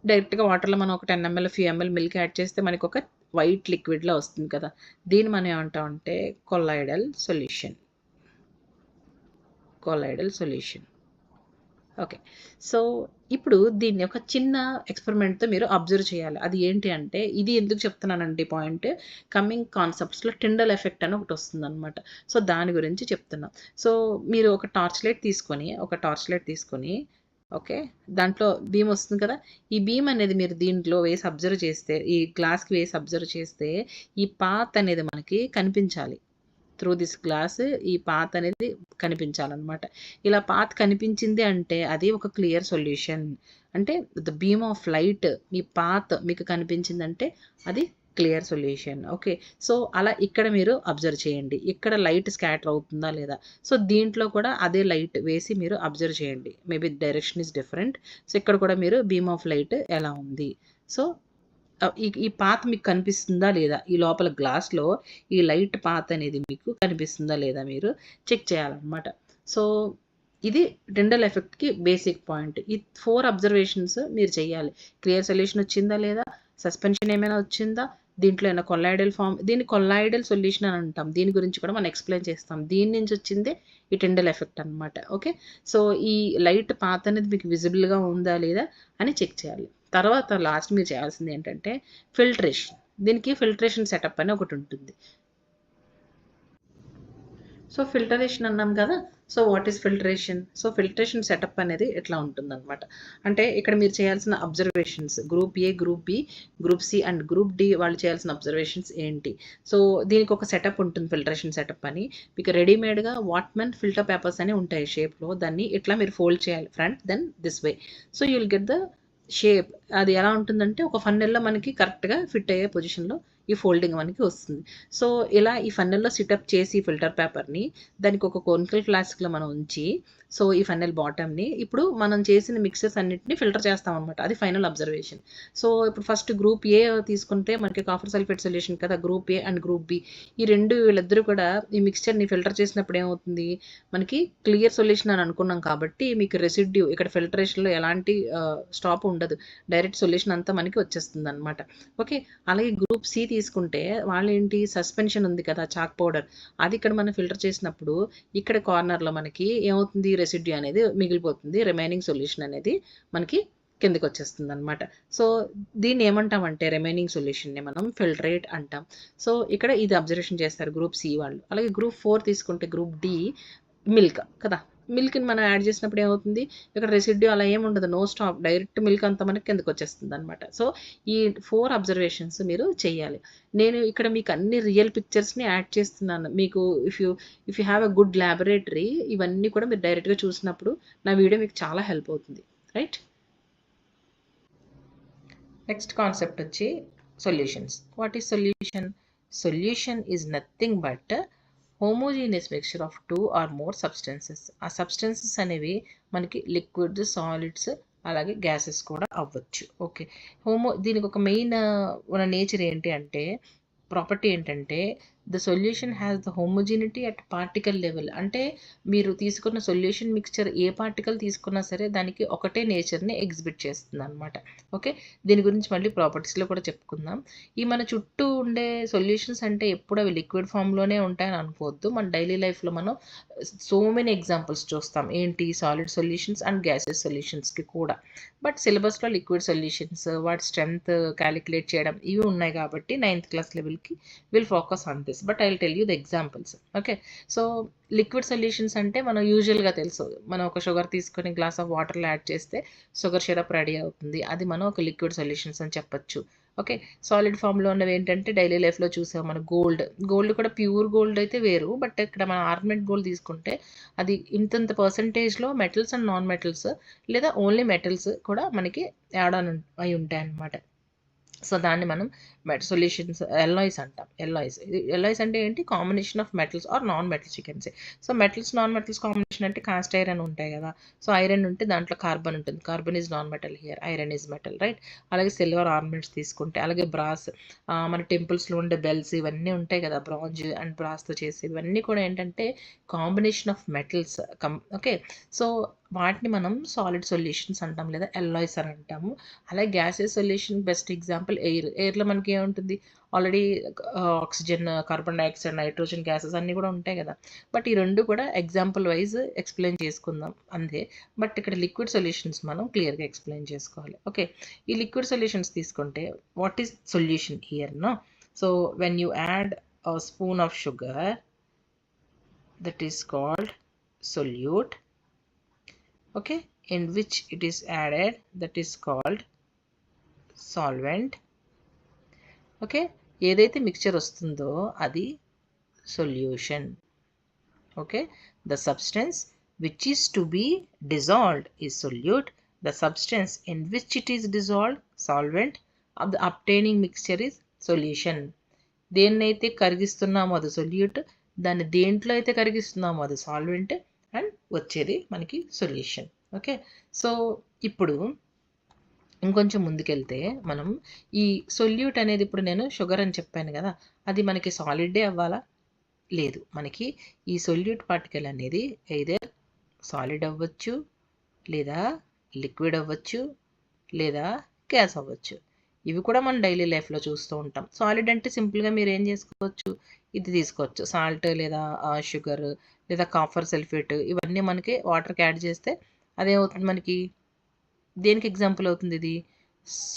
డైరెక్ట్గా వాటర్లో మనం ఒక 10 ml few ml milk add చేస్తే మనకి ఒక వైట్ లిక్విడ్లో వస్తుంది కదా. దీన్ని మనం ఏమంటాం అంటే కొలాయిడల్ సొల్యూషన్. ఓకే, సో ఇప్పుడు దీన్ని ఒక చిన్న ఎక్స్పెరిమెంట్తో మీరు అబ్జర్వ్ చేయాలి. అది ఏంటి అంటే, ఇది ఎందుకు చెప్తున్నానండి పాయింట్, కమింగ్ కాన్సెప్ట్స్లో టిండల్ ఎఫెక్ట్ అని ఒకటి వస్తుంది అనమాట. సో దాని గురించి చెప్తున్నాం. సో మీరు ఒక టార్చ్ లైట్ తీసుకొని ఓకే, దాంట్లో బీమ్ వస్తుంది కదా, ఈ బీమ్ అనేది మీరు దీంట్లో వేసి అబ్జర్వ్ చేస్తే, ఈ గ్లాస్కి వేసి అబ్జర్వ్ చేస్తే ఈ పాత్ అనేది మనకి కనిపించాలి. త్రూ దిస్ గ్లాస్ ఈ పాత్ అనేది కనిపించాలన్నమాట. ఇలా పాత్ కనిపించింది అంటే అది ఒక క్లియర్ సొల్యూషన్. అంటే ద బీమ్ ఆఫ్ లైట్ ఈ పాత్ మీకు కనిపించిందంటే అది క్లియర్ సొల్యూషన్. ఓకే, సో అలా ఇక్కడ మీరు అబ్జర్వ్ చేయండి, ఇక్కడ లైట్ స్కాటర్ అవుతుందా లేదా. సో దీంట్లో కూడా అదే లైట్ వేసి మీరు అబ్జర్వ్ చేయండి. Maybe direction is different. So ఇక్కడ కూడా మీరు బీమ్ ఆఫ్ లైట్ ఎలా ఉంది, సో ఈ పాత్ మీకు కనిపిస్తుందా లేదా, ఈ లోపల గ్లాస్లో ఈ లైట్ పాత్ అనేది మీకు కనిపిస్తుందా లేదా మీరు చెక్ చేయాలన్నమాట. సో ఇది టిండల్ ఎఫెక్ట్కి బేసిక్ పాయింట్. ఈ 4 అబ్జర్వేషన్స్ మీరు చేయాలి. క్లియర్ సొల్యూషన్ వచ్చిందా లేదా, సస్పెన్షన్ ఏమైనా వచ్చిందా, దీంట్లో ఏమైనా కొల్లాయిడల్ ఫామ్, దీన్ని కొల్లాయిడల్ సొల్యూషన్ అని అంటాం. దీని గురించి కూడా మనం ఎక్స్ప్లెయిన్ చేస్తాం. దీని నుంచి వచ్చిందే ఈ టిండల్ ఎఫెక్ట్ అనమాట. ఓకే, సో ఈ లైట్ పాత్ అనేది మీకు విజిబుల్గా ఉందా లేదా అని చెక్ చేయాలి. తర్వాత లాస్ట్ మీరు చేయాల్సింది ఏంటంటే ఫిల్టరేషన్. దీనికి ఫిల్టరేషన్ సెటప్ అని ఒకటి ఉంటుంది. సో ఫిల్టరేషన్ అన్నాం కదా, so what is filtration. So filtration setup అనేది ఎట్లా ఉంటుందన్నమాట అంటే, ఇక్కడ మీరు చేయాల్సిన observations group A, group B, group C and group D వాళ్ళు చేయాల్సిన అబ్జర్వేషన్స్ ఏంటి. సో దీనికి ఒక సెటప్ ఉంటుంది, ఫిల్టరేషన్ సెటప్ అని. మీకు రెడీమేడ్గా వాట్మెన్ ఫిల్టర్ పేపర్స్ అని ఉంటాయి షేప్లో. దాన్ని ఇట్లా మీరు ఫోల్డ్ చేయాలి front, then this way. So you will get the shape. అది ఎలా ఉంటుందంటే ఒక ఫన్నెల్లో మనకి కరెక్ట్గా ఫిట్ అయ్యే పొజిషన్లో ఈ ఫోల్డింగ్ మనకి వస్తుంది. సో ఇలా ఈ ఫన్నెల్లో సిటప్ చేసి ఫిల్టర్ పేపర్ని దానికి ఒక కోనికల్ ఫ్లాస్క్లో మనం ఉంచి, సో ఈ ఫన్నెల్ బాటమ్ని ఇప్పుడు మనం చేసిన మిక్సెస్ అన్నింటినీ ఫిల్టర్ చేస్తాం అనమాట. అది ఫైనల్ అబ్జర్వేషన్. సో ఇప్పుడు ఫస్ట్ గ్రూప్ ఏ తీసుకుంటే మనకి కాపర్ సల్ఫేట్ సొల్యూషన్ కదా, group A and group B ఈ వీళ్ళిద్దరూ కూడా ఈ మిక్స్చర్ని ఫిల్టర్ చేసినప్పుడు ఏమవుతుంది, మనకి క్లియర్ సొల్యూషన్ అని అనుకున్నాం కాబట్టి మీకు రెసిడ్యూ ఇక్కడ ఫిల్టరేషన్లో ఎలాంటి స్టాప్ ఉండదు, డైరెక్ట్ సొల్యూషన్ అంతా మనకి వచ్చేస్తుంది అనమాట. ఓకే, అలాగే గ్రూప్ సి తీసుకుంటే వాళ్ళు ఏంటి, సస్పెన్షన్ ఉంది కదా చాక్ పౌడర్, అది ఇక్కడ మనం ఫిల్టర్ చేసినప్పుడు ఇక్కడ కార్నర్లో మనకి ఏమవుతుంది, రెసిడ్యూ అనేది మిగిలిపోతుంది, రిమైనింగ్ సొల్యూషన్ అనేది మనకి కిందకి వచ్చేస్తుంది అనమాట. సో దీన్ని ఏమంటామంటే రిమైనింగ్ సొల్యూషన్ని మనం ఫిల్టరేట్ అంటాం. సో ఇక్కడ ఇది అబ్జర్వేషన్ చేస్తారు గ్రూప్ సి వాళ్ళు. అలాగే గ్రూప్ 4 తీసుకుంటే గ్రూప్ డి మిల్క్ కదా, మిల్క్ని మనం యాడ్ చేసినప్పుడు ఏమవుతుంది, ఇక్కడ రెసిడ్యూ అలా ఏముండదు, నో స్టాప్, డైరెక్ట్ మిల్క్ అంతా మనకి కిందకి వచ్చేస్తుంది అనమాట. సో ఈ 4 అబ్జర్వేషన్స్ మీరు చేయాలి. నేను ఇక్కడ మీకు అన్ని రియల్ పిక్చర్స్ని యాడ్ చేస్తున్నాను. మీకు if you have a good laboratory ఇవన్నీ కూడా మీరు డైరెక్ట్గా చూసినప్పుడు నా వీడియో మీకు చాలా హెల్ప్ అవుతుంది, రైట్. నెక్స్ట్ కాన్సెప్ట్ వచ్చి solutions. What is solution? Solution is nothing but homogeneous mixture of 2 or more substances. ఆ సబ్స్టెన్సెస్ అనేవి మనకి లిక్విడ్స్, సాలిడ్స్, అలాగే గ్యాసెస్ కూడా అవ్వచ్చు. ఓకే, దీనికి ఒక మెయిన్ ఉన్న నేచర్ ఏంటి అంటే, ప్రాపర్టీ ఏంటంటే the solution has the homogeneity at particle level. అంటే మీరు తీసుకున్న సొల్యూషన్ మిక్చర్ ఏ పార్టికల్ తీసుకున్నా సరే దానికి ఒకటే నేచర్ని ఎగ్జిబిట్ చేస్తుంది అనమాట. ఓకే, దీని గురించి మళ్ళీ ప్రాపర్టీస్లో కూడా చెప్పుకుందాం. ఈ మన చుట్టూ ఉండే సొల్యూషన్స్ అంటే ఎప్పుడు అవి లిక్విడ్ ఫామ్లోనే ఉంటాయని అనుకోవద్దు. మన డైలీ లైఫ్లో మనం సో మెనీ ఎగ్జాంపుల్స్ చూస్తాం. ఏంటి? సాలిడ్ సొల్యూషన్స్ అండ్ గ్యాసెస్ సొల్యూషన్స్కి కూడా. బట్ సిలబస్లో లిక్విడ్ సొల్యూషన్స్, వాటి స్ట్రెంత్ క్యాలిక్యులేట్ చేయడం ఇవి ఉన్నాయి కాబట్టి 9th క్లాస్ లెవెల్కి will focus on this. But I will tell you the examples. Okay, so liquid solutions అంటే మనం యూజువల్గా తెలుసు, మనం ఒక షుగర్ తీసుకొని గ్లాస్ ఆఫ్ వాటర్లో యాడ్ చేస్తే షుగర్ సిరప్ రెడీ అవుతుంది. అది మనం ఒక లిక్విడ్ సొల్యూషన్స్ అని చెప్పచ్చు. ఓకే, సాలిడ్ ఫామ్లో ఉన్నవి ఏంటంటే డైలీ లైఫ్లో చూసాం మన గోల్డ్ కూడా ప్యూర్ గోల్డ్ అయితే వేరు. బట్ ఇక్కడ మన ఆర్నమెంట్ గోల్డ్ తీసుకుంటే అది ఇంతంత పర్సంటేజ్లో మెటల్స్ అండ్ నాన్ మెటల్స్ లేదా ఓన్లీ మెటల్స్ కూడా మనకి యాడ్ ఆన్ అయి ఉంటాయి అన్నమాట. సో దాన్ని మనం సొల్యూషన్స్ ఎల్లాయిస్ అంటాం. ఎల్లాయిస్ అంటే ఏంటి? Combination of metals or non metals you can say. So metals non metals combination అంటే కాస్ట్ ఐరన్ ఉంటాయి కదా. సో ఐరన్ ఉంటే దాంట్లో కార్బన్ ఉంటుంది. Carbon is non metal, here iron is metal, right. అలాగే సిల్వర్ ఆర్నమెంట్స్ తీసుకుంటే, అలాగే బ్రాస్, మన టెంపుల్స్లో ఉండే బెల్స్ ఇవన్నీ ఉంటాయి కదా, బ్రాంజ్ అండ్ బ్రాస్తో చేసి, ఇవన్నీ కూడా ఏంటంటే combination of metals. Okay, so వాటిని మనం సాలిడ్ సొల్యూషన్స్ అంటాం లేదా ఎల్లాయిస్ అని అంటాము. అలాగే గ్యాసెస్ సొల్యూషన్ బెస్ట్ ఎగ్జాంపుల్ ఎయిర్లో మనకి ఏముంటుంది? Already oxygen, carbon dioxide, nitrogen gases అన్నీ కూడా ఉంటాయి కదా. బట్ ఈ రెండు కూడా ఎగ్జాంపుల్ వైజ్ ఎక్స్ప్లెయిన్ చేసుకుందాం అంతే. బట్ ఇక్కడ లిక్విడ్ సొల్యూషన్స్ మనం క్లియర్గా ఎక్స్ప్లెయిన్ చేసుకోవాలి. ఓకే, ఈ లిక్విడ్ సొల్యూషన్స్ తీసుకుంటే what is solution here no? So when you add a spoon of sugar, that is called solute. Okay, in which it is added, that is called solvent. Okay, ఏదైతే mixture వస్తుందో అది solution. Okay, the substance which is to be dissolved is solute. The substance in which it is dissolved solvent of the obtaining mixture is solution. దేన్నైతే కరిగిస్తున్నామో అది solute, దాన్ని దేంట్లో అయితే కరిగిస్తున్నామో అది సాల్వెంట్, అండ్ వచ్చేది మనకి సొల్యూషన్. ఓకే, సో ఇప్పుడు ఇంకొంచెం ముందుకెళ్తే మనం ఈ సొల్యూట్ అనేది, ఇప్పుడు నేను షుగర్ అని చెప్పాను కదా, అది మనకి సాలిడే అవ్వాలా? లేదు, మనకి ఈ సొల్యూట్ పార్టికల్ అనేది ఎయిదర్ సాలిడ్ అవ్వచ్చు, లేదా లిక్విడ్ అవ్వచ్చు, లేదా గ్యాస్ అవ్వచ్చు. ఇవి కూడా మనం డైలీ లైఫ్లో చూస్తూ ఉంటాం. సాలిడ్ అంటే సింపుల్గా మీరు ఏం చేసుకోవచ్చు, ఇది తీసుకోవచ్చు, సాల్ట్ లేదా షుగర్ లేదా కాపర్ సల్ఫేట్, ఇవన్నీ మనకి వాటర్కి యాడ్ చేస్తే అదేమవుతుంది మనకి, దేనికి ఎగ్జాంపుల్ అవుతుంది ఇది?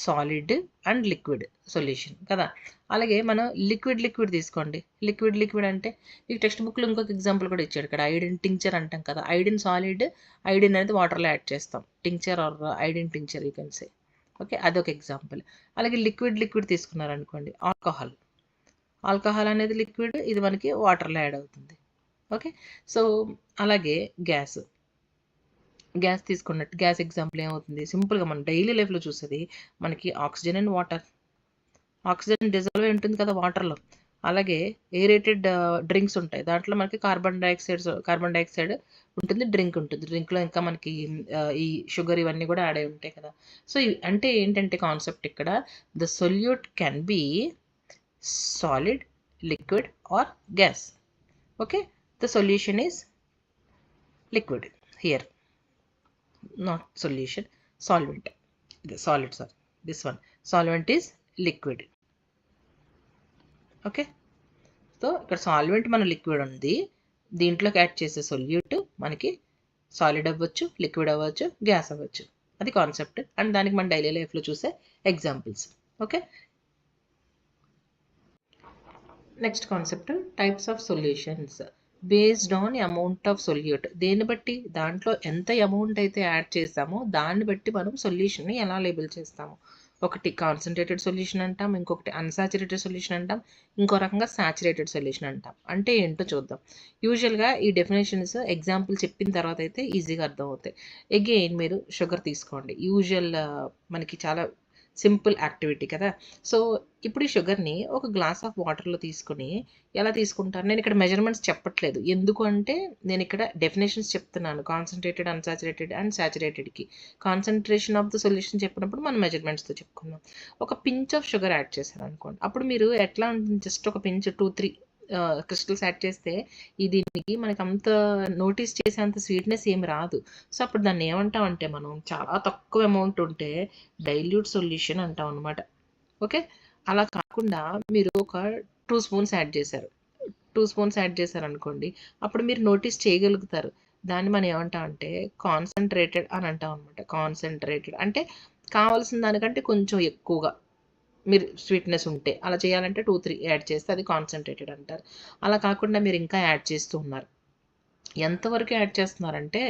సాలిడ్ అండ్ లిక్విడ్ సొల్యూషన్ కదా. అలాగే మనం లిక్విడ్ తీసుకోండి. లిక్విడ్ అంటే ఈ టెక్స్ట్ బుక్లో ఇంకొక ఎగ్జాంపుల్ కూడా ఇచ్చాడు ఇక్కడ, ఐడిన్ టింక్చర్ అంటాం కదా. ఐడిన్ సాలిడ్, ఐడిన్ అనేది వాటర్లో యాడ్ చేస్తాం, tincture or iodine tincture you can say. Okay, అదొక ఎగ్జాంపుల్. అలాగే లిక్విడ్ తీసుకున్నారనుకోండి, ఆల్కహాల్ అనేది లిక్విడ్, ఇది మనకి వాటర్లో యాడ్ అవుతుంది. ఓకే, సో అలాగే గ్యాస్ తీసుకున్నట్టు, గ్యాస్ ఎగ్జాంపుల్ ఏమవుతుంది? సింపుల్గా మనం డైలీ లైఫ్లో చూసేది మనకి oxygen and water. Oxygen dissolve అయి ఉంటుంది కదా వాటర్లో. అలాగే ఎయిరేటెడ్ డ్రింక్స్ ఉంటాయి, దాంట్లో మనకి కార్బన్ డైఆక్సైడ్ ఉంటుంది, డ్రింక్ ఉంటుంది. డ్రింక్లో ఇంకా మనకి ఈ షుగర్ ఇవన్నీ కూడా యాడ్ అయి ఉంటాయి కదా. సో అంటే ఏంటంటే కాన్సెప్ట్ ఇక్కడ, the solute can B solid, liquid are gas. Okay, the solution is liquid here, not solution, solvent. The solid, sorry, this one solvent is liquid. Okay, so ఇక్కడ solvent మన liquid ఉంది, దీంట్లోకి add చేసే solute మనకి solid అవ్వచ్చు, liquid అవ్వచ్చు, gas అవ్వచ్చు. అది కాన్సెప్ట్, అండ్ దానికి మన డైలీ లైఫ్లో చూసే examples. Okay, next concept types of solutions based on amount of solute. దేన్ని బట్టి, దాంట్లో ఎంత అమౌంట్ అయితే యాడ్ చేస్తామో దాన్ని బట్టి మనం సొల్యూషన్ని ఎలా లేబుల్ చేస్తాము. ఒకటి కాన్సన్ట్రేటెడ్ సొల్యూషన్ అంటాం, ఇంకొకటి అన్సాచురేటెడ్ సొల్యూషన్ అంటాం, ఇంకో రకంగా సాచురేటెడ్ సొల్యూషన్ అంటాం. అంటే ఏంటో చూద్దాం. యూజువల్గా ఈ డెఫినేషన్స్ ఎగ్జాంపుల్ చెప్పిన తర్వాత అయితే ఈజీగా అర్థమవుతాయి. అగైన్ మీరు షుగర్ తీసుకోండి, యూజువల్ మనకి చాలా సింపుల్ యాక్టివిటీ కదా. సో ఇప్పుడు ఈ షుగర్ని ఒక గ్లాస్ ఆఫ్ వాటర్లో తీసుకుని ఎలా తీసుకుంటారు, నేను ఇక్కడ మెజర్మెంట్స్ చెప్పట్లేదు, ఎందుకు అంటే నేను ఇక్కడ డెఫినేషన్స్ చెప్తున్నాను. కాన్సన్ట్రేటెడ్, అన్సాచురేటెడ్ అండ్ సాచురేటెడ్కి కాన్సన్ట్రేషన్ ఆఫ్ ద సొల్యూషన్ చెప్పినప్పుడు మనం మెజర్మెంట్స్తో చెప్పుకుందాం. ఒక పించ్ ఆఫ్ షుగర్ యాడ్ చేశారు అనుకోండి, అప్పుడు మీరు ఎట్లా ఉంటుంది, జస్ట్ ఒక పించ్ 2-3 క్రిస్టల్స్ యాడ్ చేస్తే దీనికి మనకి అంత నోటీస్ చేసేంత స్వీట్నెస్ ఏమి రాదు. సో అప్పుడు దాన్ని ఏమంటాం అంటే మనం చాలా తక్కువ అమౌంట్ ఉంటే డైల్యూట్ సొల్యూషన్ అంటాం అనమాట. ఓకే, అలా కాకుండా మీరు ఒక 2 స్పూన్స్ యాడ్ చేశారు, 2 స్పూన్స్ యాడ్ చేశారు అనుకోండి, అప్పుడు మీరు నోటీస్ చేయగలుగుతారు. దాన్ని మనం ఏమంటాం అంటే కాన్సన్ట్రేటెడ్ అని అంటాం అనమాట. కాన్సన్ట్రేటెడ్ అంటే కావాల్సిన దానికంటే కొంచెం ఎక్కువగా మీరు స్వీట్నెస్ ఉంటే అలా చేయాలంటే 2-3 యాడ్ చేస్తే అది కాన్సన్ట్రేటెడ్ అంటారు. అలా కాకుండా మీరు ఇంకా యాడ్ చేస్తూ ఉన్నారు, ఎంతవరకు యాడ్ చేస్తున్నారంటే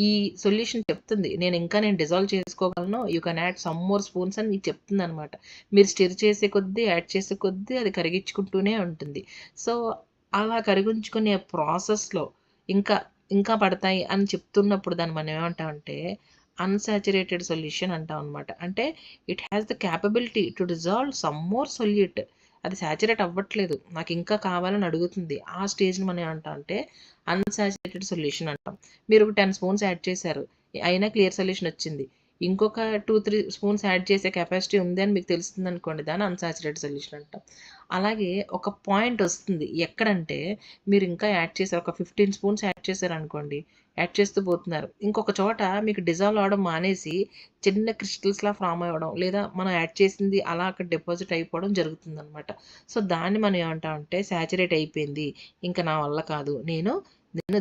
ఈ సొల్యూషన్ చెప్తుంది నేను డిజాల్వ్ చేసుకోగలను, you can add some more spoons అని మీకు చెప్తుంది అనమాట. మీరు స్టిర్ చేసే కొద్దీ, యాడ్ చేసే కొద్దీ అది కరిగించుకుంటూనే ఉంటుంది. సో అలా కరిగించుకునే ప్రాసెస్లో ఇంకా ఇంకా పడతాయి అని చెప్తున్నప్పుడు దాన్ని మనం ఏమంటామంటే అన్సాచురేటెడ్ సొల్యూషన్ అంటాం అనమాట. అంటే it has the capability to dissolve some more solute. అది సాచురేట్ అవ్వట్లేదు, నాకు ఇంకా కావాలని అడుగుతుంది. ఆ స్టేజ్ని మనం ఏమంటాం అంటే అన్సాచురేటెడ్ సొల్యూషన్ అంటాం. మీరు 10 స్పూన్స్ యాడ్ చేశారు, అయినా క్లియర్ సొల్యూషన్ వచ్చింది, ఇంకొక 2-3 స్పూన్స్ యాడ్ చేసే కెపాసిటీ ఉంది అని మీకు తెలుస్తుంది అనుకోండి, దాన్ని అన్సాచురేటెడ్ సొల్యూషన్ అంటాం. అలాగే ఒక పాయింట్ వస్తుంది ఎక్కడంటే మీరు ఇంకా యాడ్ చేశారు, ఒక 15 స్పూన్స్ యాడ్ చేశారు అనుకోండి, యాడ్ చేస్తూ పోతున్నారు, ఇంకొక చోట మీకు డిజాల్వ్ అవడం మానేసి చిన్న క్రిస్టల్స్లా ఫామ్ అవ్వడం, లేదా మనం యాడ్ చేసింది అలా అక్కడ డిపాజిట్ అయిపోవడం జరుగుతుంది అనమాట. సో దాన్ని మనం ఏమంటామంటే సాచురేట్ అయిపోయింది, ఇంకా నా వల్ల కాదు, నేను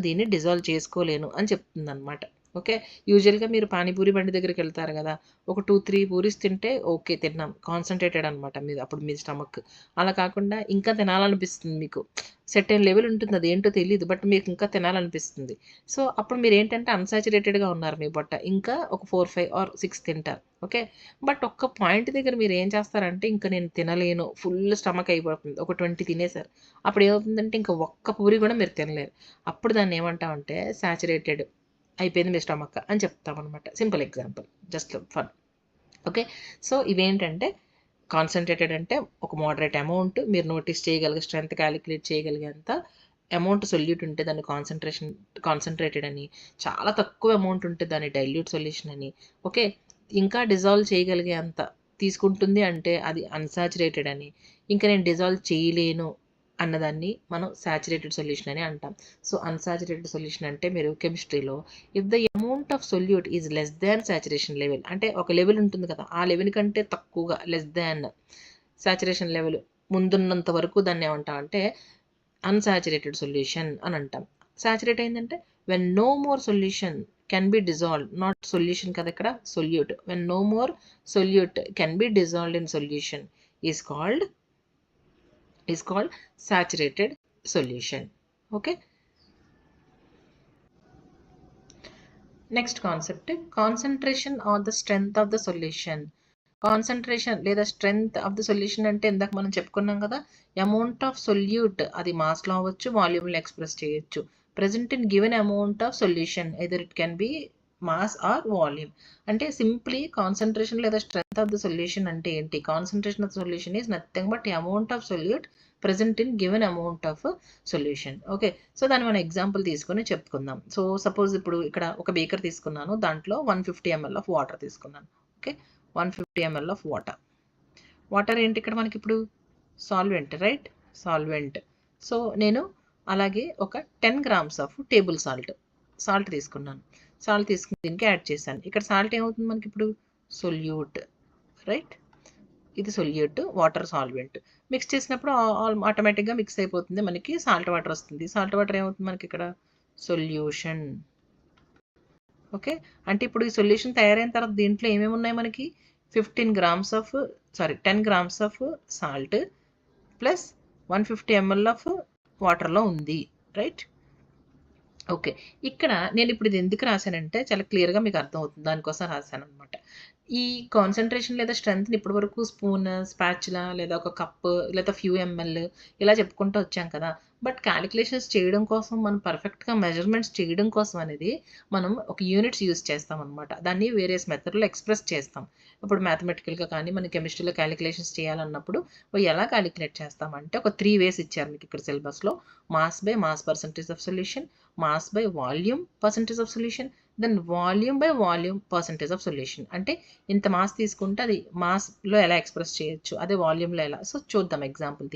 దీన్ని డిజాల్వ్ చేసుకోలేను అని చెప్తుంది అనమాట. ఓకే, యూజువల్గా మీరు పానీపూరి బండి దగ్గరికి వెళ్తారు కదా, ఒక 2-3 పూరీస్ తింటే ఓకే తిన్నాం, కాన్సన్ట్రేటెడ్ అనమాట మీద అప్పుడు మీ స్టమక్. అలా కాకుండా ఇంకా తినాలనిపిస్తుంది, మీకు సెటైన్ లెవెల్ ఉంటుంది, అది ఏంటో తెలియదు, బట్ మీకు ఇంకా తినాలనిపిస్తుంది. సో అప్పుడు మీరు ఏంటంటే అన్సాచురేటెడ్గా ఉన్నారు మీ పొట్ట, ఇంకా ఒక 4-5 or 6 తింటారు. ఓకే, బట్ ఒక్క పాయింట్ దగ్గర మీరు ఏం చేస్తారంటే ఇంకా నేను తినలేను, ఫుల్ స్టమక్ అయిపోతుంది, ఒక 20 తినేసారు, అప్పుడు ఏమవుతుందంటే ఇంకా ఒక్క పూరి కూడా మీరు తినలేరు. అప్పుడు దాన్ని ఏమంటామంటే సాచురేటెడ్ అయిపోయింది మీ స్టమక్ అని చెప్తామన్నమాట. Simple example, just fun. Okay, so ఇవేంటంటే కాన్సన్ట్రేటెడ్ అంటే ఒక మోడరేట్ అమౌంట్, మీరు నోటీస్ చేయగలిగే స్ట్రెంత్ క్యాలిక్యులేట్ చేయగలిగేంత అమౌంట్ సొల్యూట్ ఉంటే దాన్ని కాన్సన్ట్రేటెడ్ అని, చాలా తక్కువ అమౌంట్ ఉంటే దాన్ని డైల్యూట్ సొల్యూషన్ అని. ఓకే, ఇంకా డిజాల్వ్ చేయగలిగే అంత తీసుకుంటుంది అంటే అది అన్సాచురేటెడ్ అని, ఇంకా నేను డిజాల్వ్ చేయలేను అన్నదాన్ని మనం సాచురేటెడ్ సొల్యూషన్ అని అంటాం. సో అన్సాచురేటెడ్ సొల్యూషన్ అంటే మీరు కెమిస్ట్రీలో if the amount of solute is less than saturation level, అంటే ఒక లెవెల్ ఉంటుంది కదా, ఆ లెవెల్ కంటే తక్కువగా, లెస్ దాన్ సాచురేషన్ లెవెల్ ముందున్నంత వరకు దాన్ని ఏమంటాం అంటే అన్సాచురేటెడ్ సొల్యూషన్ అని అంటాం. సాచురేట్ అయిందంటే when no more solution can be dissolved, not solution కదా ఇక్కడ, solute, when no more solute can be dissolved in solution is called saturated solution. Okay, next concept, concentration or the strength of the solution. Concentration లేదా strength of the solution అంటే ఇందాక మనం చెప్పుకున్నాం కదా, amount of solute, అది Maslow అవ్వచ్చు, వాల్యూమ్లో express చేయొచ్చు. Present in given amount of solution either it can be mass or volume. అంటే సింప్లీ కాన్సన్ట్రేషన్ లేదా స్ట్రెంగ్త్ ఆఫ్ ద సొల్యూషన్ అంటే ఏంటి, concentration of solution is nothing but amount of solute present in given amount of solution. Okay, so దాన్ని మనం example తీసుకొని చెప్పుకుందాం. So suppose ఇప్పుడు ఇక్కడ ఒక బేకర్ తీసుకున్నాను, దాంట్లో 150 ml ఆఫ్ వాటర్ తీసుకున్నాను. ఓకే, 150 ml ఆఫ్ వాటర్ ఏంటి ఇక్కడ మనకి ఇప్పుడు సాల్వెంట్, రైట్, సాల్వెంట్. సో నేను అలాగే ఒక 10 grams ఆఫ్ టేబుల్ సాల్ట్ తీసుకున్నాను, సాల్ట్ తీసుకుని దీనికి యాడ్ చేశాను. ఇక్కడ సాల్ట్ ఏమవుతుంది మనకి ఇప్పుడు సొల్యూట్, రైట్, ఇది సొల్యూట్, వాటర్ సాల్వెంట్. మిక్స్ చేసినప్పుడు ఆటోమేటిక్గా మిక్స్ అయిపోతుంది, మనకి సాల్ట్ వాటర్ వస్తుంది. సాల్ట్ వాటర్ ఏమవుతుంది మనకి ఇక్కడ సొల్యూషన్. ఓకే, అంటే ఇప్పుడు ఈ సొల్యూషన్ తయారైన తర్వాత దీంట్లో ఏమేమి ఉన్నాయి మనకి? 10 grams of salt plus 150 ml of వాటర్లో ఉంది, రైట్? ఓకే, ఇక్కడ నేను ఇప్పుడు ఇది ఎందుకు రాశానంటే చాలా క్లియర్గా మీకు అర్థమవుతుంది, దానికోసం రాశాను అనమాట. ఈ కాన్సన్ట్రేషన్ లేదా స్ట్రెంత్ని ఇప్పటి వరకు స్పూన్, స్పాచులా లేదా ఒక కప్ లేదా ఫ్యూ ml ఇలా చెప్పుకుంటూ వచ్చాం కదా. బట్ క్యాలిక్యులేషన్స్ చేయడం కోసం, మనం పర్ఫెక్ట్గా మెజర్మెంట్స్ చేయడం కోసం అనేది మనం ఒక యూనిట్స్ యూజ్ చేస్తాం అనమాట. దాన్ని వేరియస్ మెథడ్లో ఎక్స్ప్రెస్ చేస్తాం. ఇప్పుడు మ్యాథమెటికల్గా కానీ మన కెమిస్ట్రీలో క్యాలిక్యులేషన్స్ చేయాలన్నప్పుడు ఎలా క్యాలిక్యులేట్ చేస్తామంటే ఒక 3 ways ఇచ్చారు మీకు ఇక్కడ సిలబస్లో. Mass by mass percentage of solution, mass by volume percentage of solution, then volume by volume percentage of solution. అంటే ఇంత మాస్ తీసుకుంటే అది మాస్లో ఎలా ఎక్స్ప్రెస్ చేయొచ్చు, అదే వాల్యూమ్లో ఎలా. సో చూద్దాం ఎగ్జాంపుల్.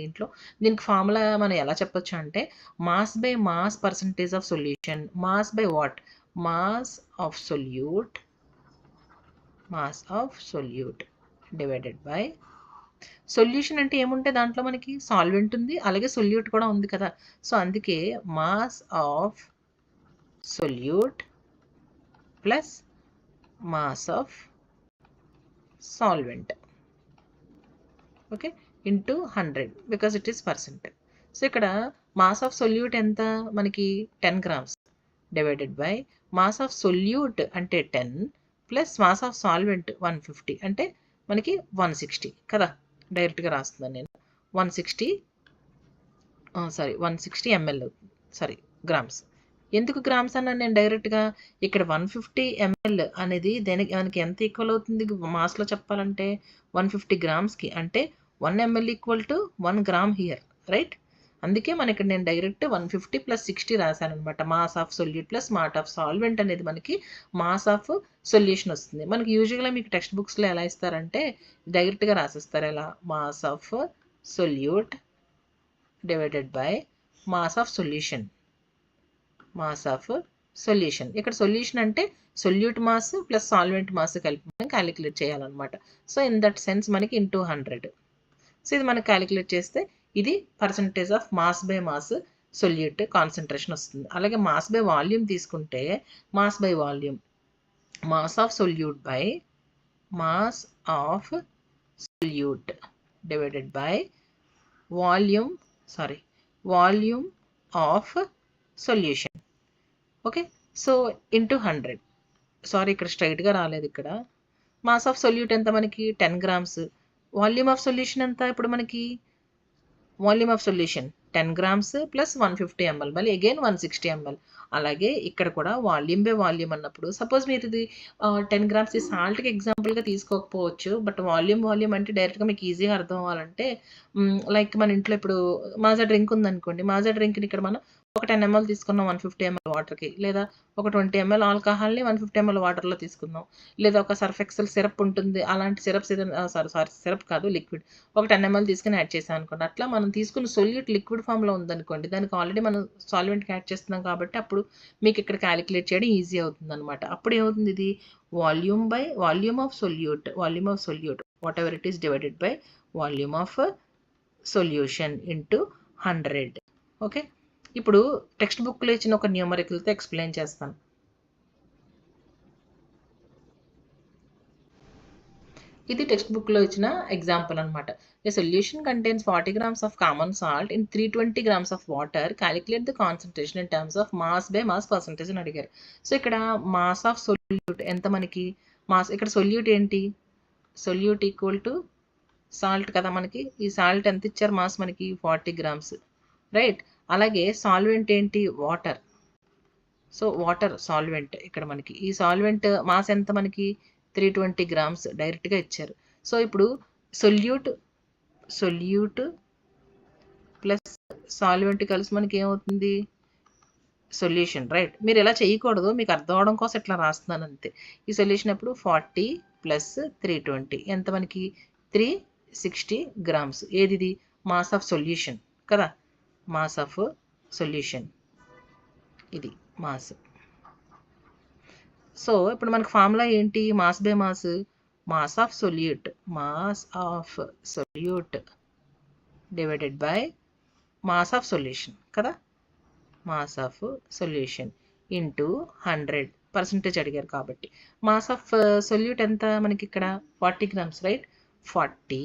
దీనికి ఫార్ములా మనం ఎలా చెప్పొచ్చు అంటే mass by mass percentage of solution, mass by what, mass of solute divided by solution. అంటే ఏముంటే దాంట్లో మనకి సాల్వెంట్ ఉంది, అలాగే సొల్యూట్ కూడా ఉంది కదా. సో అందుకే mass of solute plus mass of solvent, okay, into 100 because it is percent. So ఇక్కడ మాస్ ఆఫ్ సొల్యూట్ ఎంత మనకి 10 grams divided by mass of solute అంటే 10 ప్లస్ మాస్ ఆఫ్ సాల్వెంట్ 150 అంటే మనకి 160 కదా. డైరెక్ట్గా రాస్తున్నాను నేను. 160 ml గ్రామ్స్. ఎందుకు గ్రామ్స్ అన్నాను నేను డైరెక్ట్గా? ఇక్కడ 150 ml అనేది దానికి ఎంత ఈక్వల్ అవుతుంది మాస్లో చెప్పాలంటే? 150 గ్రామ్స్కి. అంటే 1 ml equal to 1 gram here, right? అందుకే ఇక్కడ నేను డైరెక్ట్ 150 + 60 రాశాను అనమాట. Mass of solute plus mass of solvent అనేది మనకి మాస్ ఆఫ్ సొల్యూషన్ వస్తుంది. మనకి యూజువల్గా మీకు టెక్స్ట్ బుక్స్లో ఎలా ఇస్తారంటే డైరెక్ట్గా రాసిస్తారు. ఎలా? Mass of solute divided by mass of solution. ఇక్కడ సొల్యూషన్ అంటే solute mass plus solvent mass కలిపి మనం క్యాలిక్యులేట్ చేయాలన్నమాట. సో ఇన్ దట్ సెన్స్ మనకి ఇంటూ 100. సో ఇది మనం క్యాలిక్యులేట్ చేస్తే ఇది percentage of mass by mass solute concentration వస్తుంది. అలాగే మాస్ బై వాల్యూమ్ తీసుకుంటే mass by volume, mass of solute by mass of solute divided by volume of solution. Okay, so into 100. ఇక్కడ స్ట్రైట్గా రాలేదు. ఇక్కడ మాస్ ఆఫ్ సొల్యూట్ ఎంత మనకి 10 grams. Volume of solution ఎంత ఇప్పుడు మనకి? Volume of solution 10 grams plus 150 ml, మళ్ళీ అగైన్ 160 ml. అలాగే ఇక్కడ కూడా వాల్యూమ్ బై వాల్యూమ్ అన్నప్పుడు సపోజ్ మీరు ఇది 10 grams సాల్ట్కి ఎగ్జాంపుల్గా తీసుకోకపోవచ్చు. బట్ వాల్యూమ్ అంటే డైరెక్ట్గా మీకు ఈజీగా అర్థం అవ్వాలంటే లైక్ మన ఇంట్లో ఇప్పుడు మాజా డ్రింక్ ఉందనుకోండి. మాజా డ్రింక్ని ఇక్కడ మనం ఒక 10 ml తీసుకున్నాం 150 ml వాటర్కి, లేదా ఒక 20 ml ఆల్కహాల్ని 150 ml వాటర్లో తీసుకుందాం, లేదా ఒక సర్ఫ్ ఎక్సెల్ సిరప్ ఉంటుంది, అలాంటి సిరప్స్ ఏదైనా సిరప్ కాదు లిక్విడ్ ఒక 10 ml తీసుకుని యాడ్ చేసాం అనుకోండి. అట్లా మనం తీసుకున్న సొల్యూట్ లిక్విడ్ ఫామ్లో ఉందనుకోండి, దానికి ఆల్రెడీ మనం సాల్వెంట్కి యాడ్ చేస్తున్నాం కాబట్టి అప్పుడు మీకు ఇక్కడ క్యాలిక్యులేట్ చేయడం ఈజీ అవుతుంది అనమాట. అప్పుడు ఏమవుతుంది? ఇది volume of solute what ever it is divided by volume of solution into 100. Okay, ఇప్పుడు టెక్స్ట్ బుక్లో ఇచ్చిన ఒక న్యూమరికల్తో ఎక్స్ప్లెయిన్ చేస్తాను. ఇది టెక్స్ట్ బుక్లో ఇచ్చిన ఎగ్జాంపుల్ అనమాట. A solution contains 40 grams of common salt in 320 grams of water. Calculate the concentration in terms of mass by mass percentage అని అడిగారు. సో ఇక్కడ మాస్ ఆఫ్ సొల్యూట్ ఎంత మనకి? ఇక్కడ సొల్యూట్ ఏంటి? సొల్యూట్ ఈక్వల్ టు సాల్ట్ కదా మనకి. ఈ సాల్ట్ ఎంత ఇచ్చారు మాస్ మనకి? 40 grams, రైట్? అలాగే సాల్వెంట్ ఏంటి? వాటర్. సో వాటర్ సాల్వెంట్ ఇక్కడ మనకి. ఈ సాల్వెంట్ మాస్ ఎంత మనకి? 320 grams డైరెక్ట్గా ఇచ్చారు. సో ఇప్పుడు సొల్యూట్ ప్లస్ సాల్వెంట్ కలిసి మనకి ఏమవుతుంది? Solution, right? మీరు ఇలా చేయకూడదు, మీకు అర్థం అవడం కోసం ఇట్లా రాస్తున్నాను అంతే. ఈ సొల్యూషన్ అప్పుడు 40 + 320 ఎంత మనకి? 360 grams. ఏది? మాస్ ఆఫ్ సొల్యూషన్ కదా. మాస్ ఆఫ్ సొల్యూషన్ ఇది మాస్. సో ఇప్పుడు మనకు ఫార్ములా ఏంటి? Mass by mass of solute divided by mass of solution కదా. Mass of solution into 100. Percentage అడిగారు కాబట్టి. మాస్ ఆఫ్ సొల్యూట్ ఎంత మనకి ఇక్కడ 40 grams, right? 40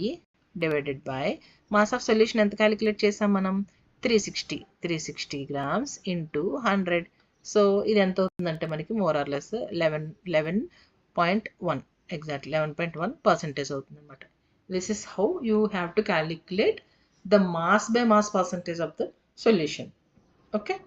divided by mass of solution ఎంత క్యాలిక్యులేట్ చేసాం మనం? 360 grams ఇంటూ 100. సో ఇది ఎంత అవుతుందంటే మనకి మోర్ ఆర్ లెస్ 11.1, ఎగ్జాక్ట్లీ 11.1% అవుతుంది అనమాట. This is how you have to calculate the mass by mass percentage of the solution. Okay.